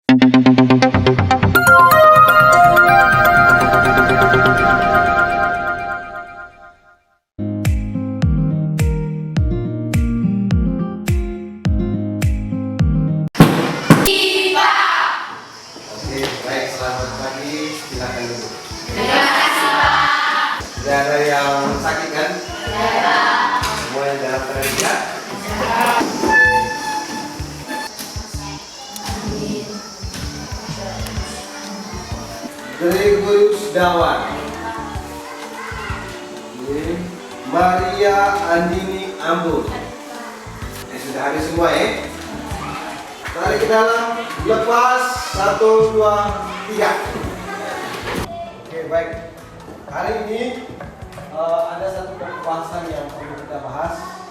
Oke, baik, selamat pagi. Silakan duduk. Terima kasih, Pak. Tidak ada yang sakit kan? Tidak. Semua yang dalam keadaan sehat? Gregorius Dawan, Maria Andini Ambon. Sudah habis semua ya? Tarik ke dalam, lepas, 1, 2, 3. Oke, baik. Hari ini ada satu pembahasan yang perlu kita bahas,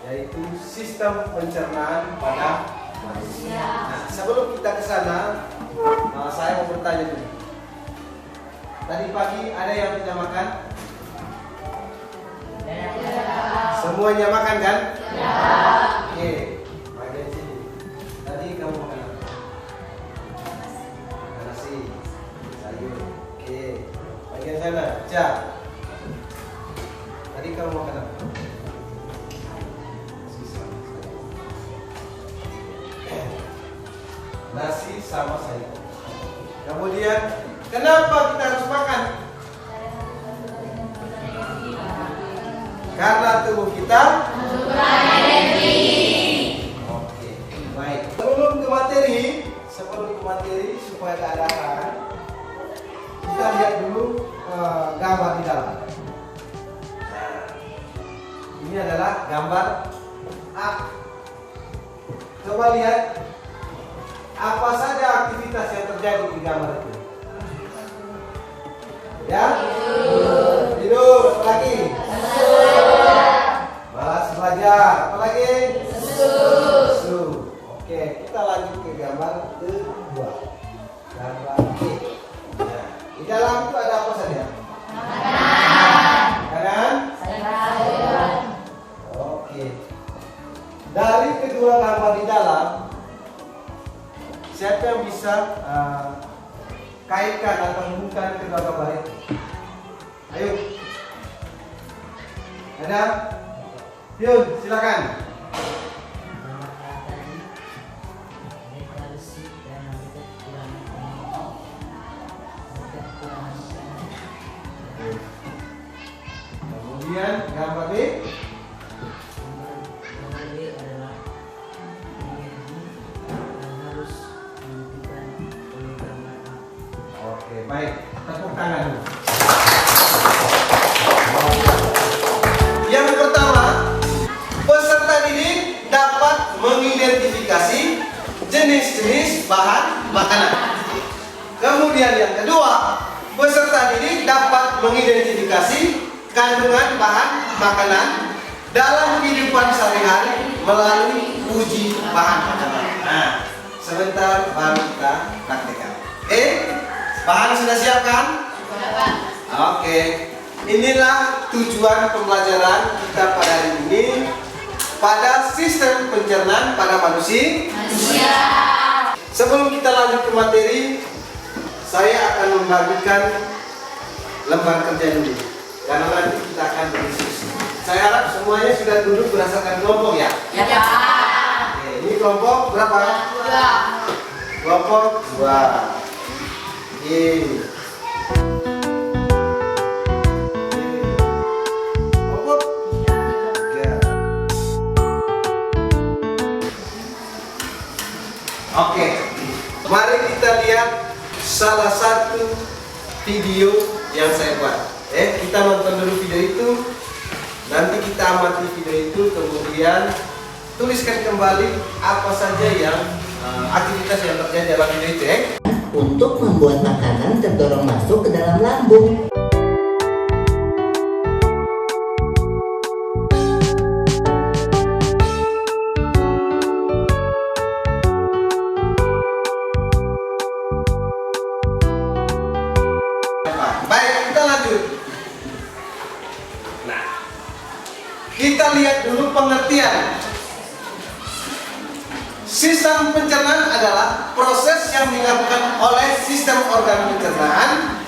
yaitu sistem pencernaan pada manusia. Nah, sebelum kita ke sana, saya mau bertanya dulu. Tadi pagi ada yang tidak makan? Semuanya makan kan? Ya. Oke, bagian sini. Tadi kamu makan apa? Makan nasi, sayur. Oke, bagian sana, Ca. Tadi kamu makan apa? Nasi sama sayur. Kemudian, kenapa kita harus makan? Karena tubuh kita membutuhkan energi. Oke, baik. Sebelum ke materi supaya ada arahan, kita lihat dulu gambar di dalam. Nah, ini adalah gambar A. Coba lihat apa saja aktivitas yang terjadi di gambar itu. Ya? Tidur, apa lagi? Malas belajar, apa lagi? Susu. Oke, kita lanjut ke gambar kedua. Gambar B. Nah, di dalam itu ada apa saja? Makanan. Oke. Dari kedua gambar di dalam, siapa yang bisa kaitkan atau hubungkan kedua gambar itu? Ayo. Ada? Yun, silakan. Kemudian gambar B. Oke, baik. Tepuk tangan dulu. Yang pertama, peserta didik dapat mengidentifikasi jenis-jenis bahan makanan. Kemudian yang kedua, peserta didik dapat mengidentifikasi kandungan bahan makanan dalam kehidupan sehari-hari melalui uji bahan makanan. Nah, sebentar baru kita praktekkan. Bahan sudah siapkan? Oke. Inilah tujuan pembelajaran kita pada hari ini pada sistem pencernaan pada manusia. Sebelum kita lanjut ke materi, saya akan membagikan lembar kerja dulu, karena nanti kita akan berdiskusi. Saya harap semuanya sudah duduk berdasarkan kelompok ya. Ya Pak. Oke, ini kelompok berapa? 2. Kelompok 2. Oke. Oke, mari kita lihat salah satu video yang saya buat. Kita nonton dulu video itu, nanti kita amati video itu, kemudian tuliskan kembali apa saja yang aktivitas yang terjadi dalam video itu. Untuk membuat makanan terdorong masuk ke dalam lambung. Kita lihat dulu pengertian Sistem pencernaan adalah proses yang dilakukan oleh sistem organ pencernaan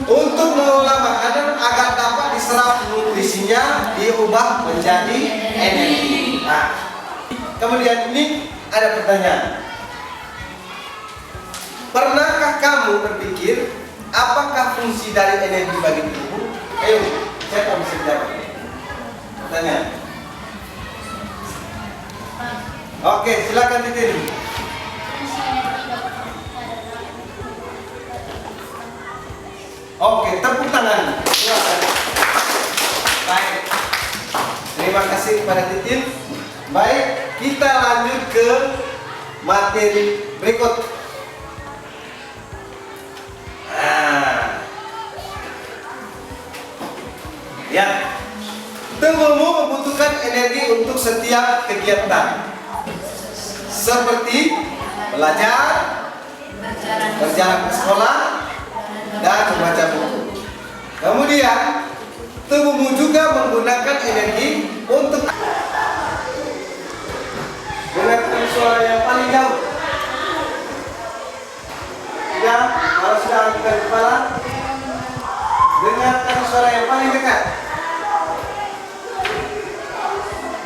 untuk mengolah makanan agar dapat diserap nutrisinya diubah menjadi energi. Nah, kemudian ini ada pertanyaan. Pernahkah kamu berpikir apakah fungsi dari energi bagi tubuh? Ayo, siapa bisa jawab? Pertanyaan. Oke, silakan Titin. Oke, tepuk tangan. Silakan. Baik. Terima kasih kepada Titin. Baik, kita lanjut ke materi berikut. Ya, tubuhmu membutuhkan energi untuk setiap kegiatan, seperti belajar, berjalan ke sekolah, dan membaca buku. Kemudian, tubuhmu juga menggunakan energi untuk dengarkan suara yang paling jauh. Ya, kalau sudah angkat kepala, dengarkan suara yang paling dekat.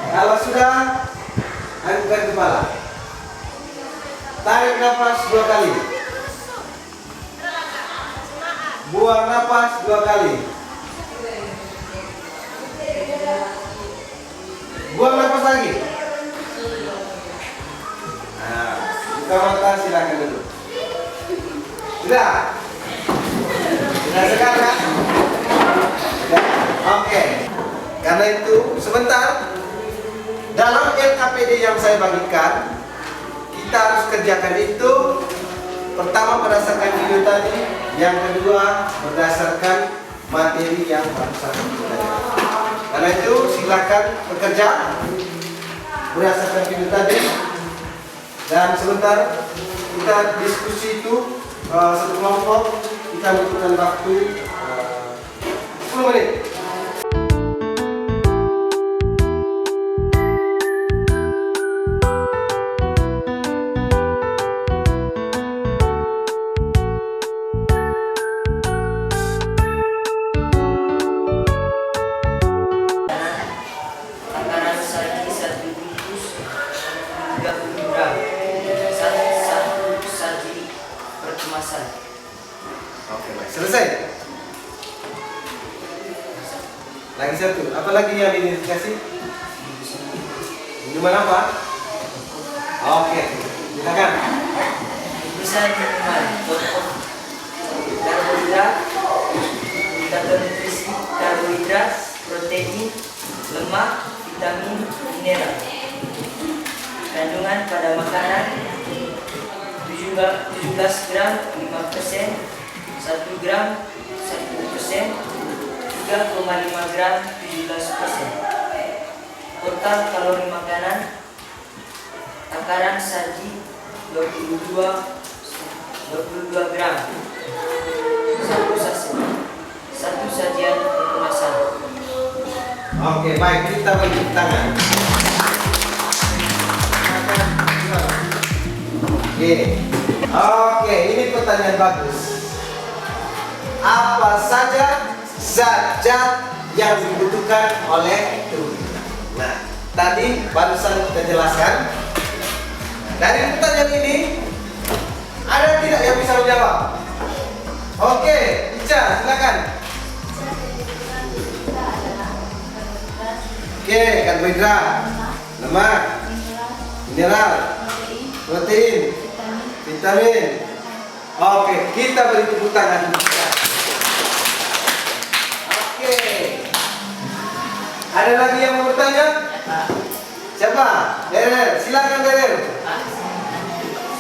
Kalau sudah, angkat kepala. Tarik nafas 2 kali. Buang nafas 2 kali. Buang nafas lagi. Nah, buka mata, silakan dulu. Sudah? Sudah sekarang? Sudah. Oke. Karena itu, sebentar. Dalam LKPD yang saya bagikan, kita harus kerjakan itu. Pertama berdasarkan video tadi, yang kedua berdasarkan materi yang barusan kita pelajari. Karena itu silakan bekerja berdasarkan video tadi. Dan sebentar kita diskusi itu satu kelompok, kita membutuhkan waktu 10 menit. Oke, baik. Selesai. Lagi satu. Apa lagi yang diidentifikasi? Minuman apa? Oke, silakan. Bisa minuman karbohidrat, indikator nutrisi, karbohidrat, protein, lemak, vitamin, mineral. Kandungan pada makanan 17 gram 5%, 1 gram 10%, 3,5 gram 17%. Total kalori makanan, takaran saji 22 gram, 1 saset, 1 sajian kemasan. Oke, baik, kita beri tangan. Oke, ini pertanyaan bagus. Apa saja zat-zat yang dibutuhkan oleh tubuh kita? Nah, tadi barusan kita jelaskan. Dari pertanyaan ini, ada tidak yang bisa menjawab? Oke, Ica, silakan. Oke, karbohidrat, lemak, mineral, protein, vitamin. Oke, kita beri tepuk tangan. Oke. Ada lagi yang mau bertanya? Siapa? Derer, silakan Derer.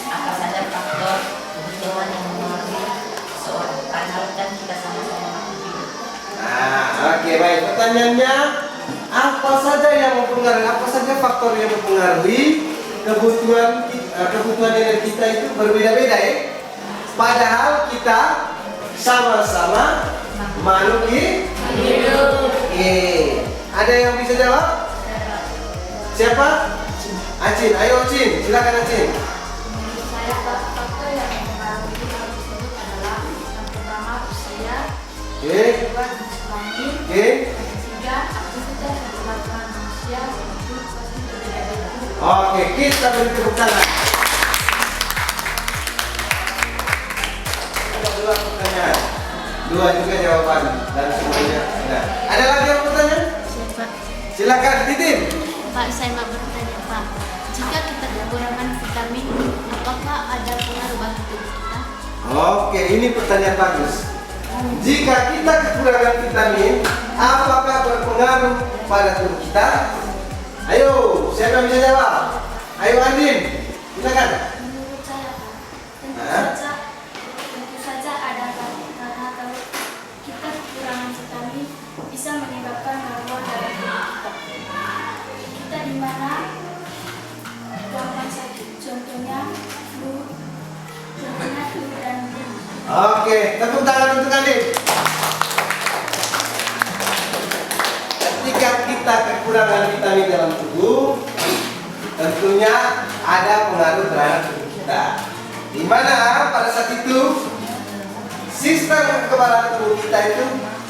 Apa saja faktor kebutuhan yang mempengaruhi seorang karena kan kita sama-sama hidup. Nah, oke, baik. Pertanyaannya, apa saja yang mempengaruhi? Apa saja faktor yang mempengaruhi kebutuhan energi kita itu berbeda-beda ya? Padahal kita sama-sama makhluk hidup. Oke. Ada yang bisa jawab? Siapa? Acin, ayo Acin, silakan Acin. Menurut saya faktor yang mempengaruhi hal tersebut adalah yang pertama usia, Oke, yang kedua jenis kelamin, oke. yang ketiga aktivitas yang dilakukan manusia untuk pasti berbeda-beda. Oke, kita beri tepuk tangan. Ada dua pertanyaan, dua juga jawaban dan semuanya benar. Ada lagi yang pertanyaan? Pak, Silakan Titin. Pak, saya mau bertanya Pak, jika kita kekurangan vitamin, apakah ada pengaruh bagi tubuh kita? Oke, ini pertanyaan bagus. Jika kita kekurangan vitamin, apakah berpengaruh pada tubuh kita? Ayo, siapa yang bisa jawab? Ayo Andin, silakan. Menurut saya, Pak, Hah? tentu saja ada Pak, karena kalau kita kekurangan vitamin bisa menyebabkan gangguan dalam tubuh kita. Kita di mana gampang sakit, contohnya flu dan Oke, tepuk tangan untuk Andin. Ketika kita kekurangan vitamin dalam tubuh, tentunya ada pengaruh terhadap tubuh kita. Di mana pada saat itu sistem kekebalan tubuh kita itu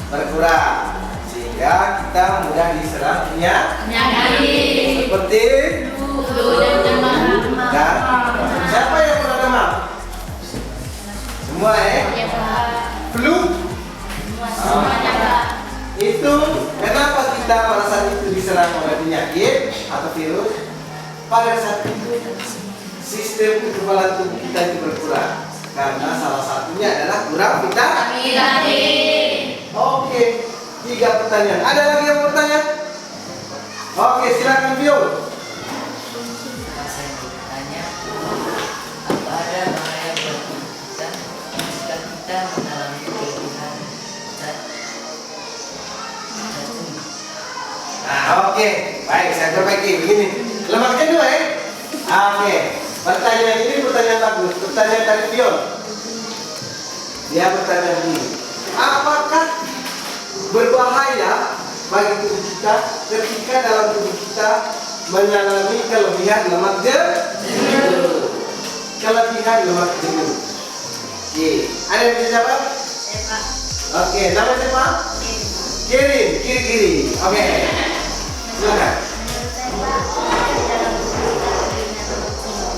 berkurang, sehingga kita mudah diserang penyakit seperti Flu dan demam. dan siapa yang pernah demam? Semua Ya Pak, flu. semuanya Pak. Itu kenapa kita pada saat itu diserang oleh penyakit atau virus? Pada saat itu sistem kekebalan tubuh kita itu berkurang karena salah satunya adalah kurang vitamin. Oke, 3 pertanyaan. Ada lagi yang mau bertanya? Oke, silakan Vio. Saya bertanya, apa ada bahaya bagi kita jika kita mengalami kelebihan zat racun? Nah, oke, baik, saya perbaiki begini. Lemak jenuh ya? Oke, pertanyaan ini pertanyaan bagus. Pertanyaan dari Vio. Dia bertanya begini, apakah berbahaya bagi tubuh kita ketika dalam tubuh kita mengalami kelebihan lemak jenuh? Kelebihan lemak jenuh. Oke, ada yang bisa jawab? Ya Pak, Oke, nama siapa? Kirim, kiri. Oke, silakan. menurut saya Pak, dalam tubuh kita kelebihan lemak jenuh,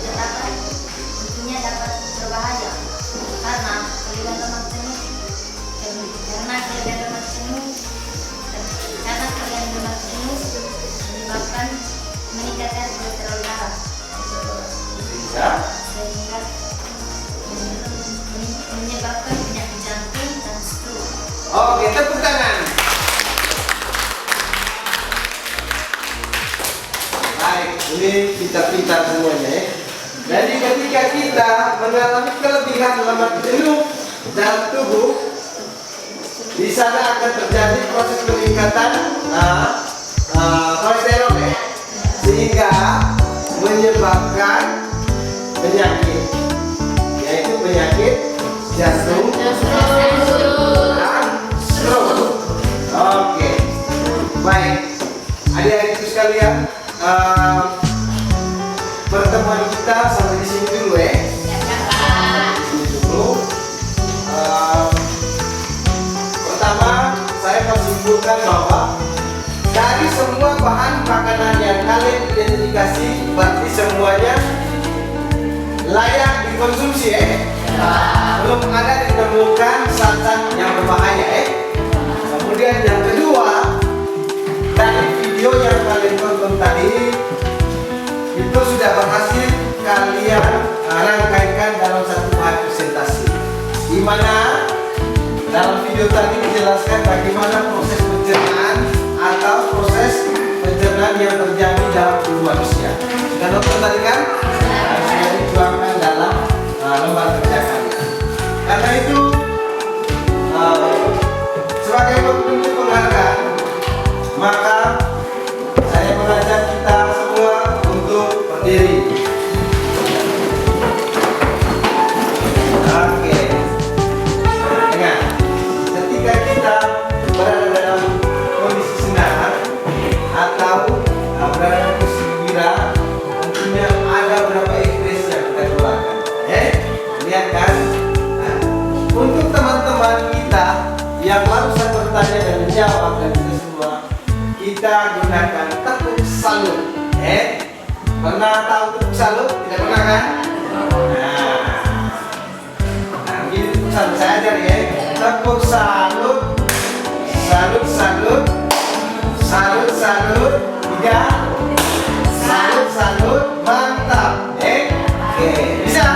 tetapi tentunya dapat berbahaya karena kelebihan lemak jenuh menyebabkan meningkatkan kolesterol darah Ya. sehingga menyebabkan penyakit jantung dan stroke. Oke, tepuk tangan. Baik, ini pintar-pintar semuanya ya. Jadi ketika kita mengalami kelebihan lemak jenuh dalam tubuh, di sana akan terjadi proses peningkatan kolesterol ya, sehingga menyebabkan penyakit, yaitu penyakit jantung dan stroke. Oke, baik, adik-adikku sekalian, pertemuan kita sampai di sini dulu ya. Di sini dulu. Pertama, saya menyimpulkan bahwa dari semua bahan makanan yang kalian identifikasi, berarti semuanya layak dikonsumsi ya. Belum ada ditemukan zat-zat yang berbahaya ya. Kemudian yang kedua, dari video yang kalian tonton tadi itu sudah berhasil kalian rangkaikan dalam satu bahan presentasi, di mana dalam video tadi dijelaskan bagaimana proses pencernaan atau proses pencernaan yang terjadi dalam tubuh manusia. Sudah nonton tadi kan? Nah, sudah dituangkan dalam lembar kerja kalian. Karena itu sebagai bentuk penghargaan, maka saya mengajak kita semua untuk berdiri. Oke. Ingat, ketika kita berada dalam kondisi senang atau berada dalam kondisi gembira, untuk teman-teman kita yang barusan bertanya dan menjawab dan kita semua, kita gunakan tepuk salut. Pernah tahu tepuk salut? Tidak pernah kan? Nah, begini tepuk salut. Saya ajar ya. Tepuk salut, salut, salut, salut, salut. 3, salut, salut, mantap. Oke, bisa?